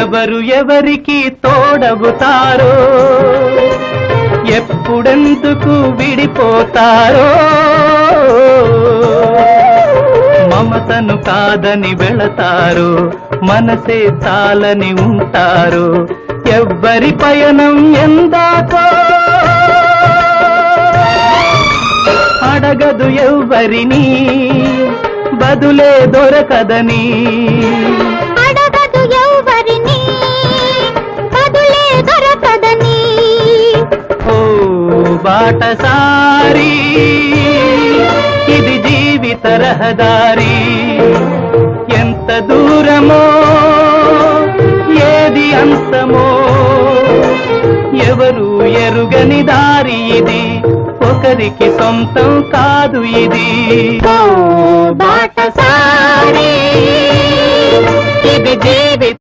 ఎవరు ఎవరికి తోడవుతారో ఎప్పుడెందుకు విడిపోతారో మమతను కాదని వెళతారు మనసే చాలని ఉంటారు ఎవ్వరి పయనం ఎందాకో అడగదు ఎవ్వరిని బదులే దొరకదని అడగదు ఎవ్వరిని బదులే దొరకదని ఓ బాటసారి ఇది జీవిత రహదారి ఎంత దూరమో ఏది అంతమో ఎవరు ఎరుగని దారి ఇది ఒకరికి సొంతం కాదు ఇది ఓ బాటసారి ఇది జీవిత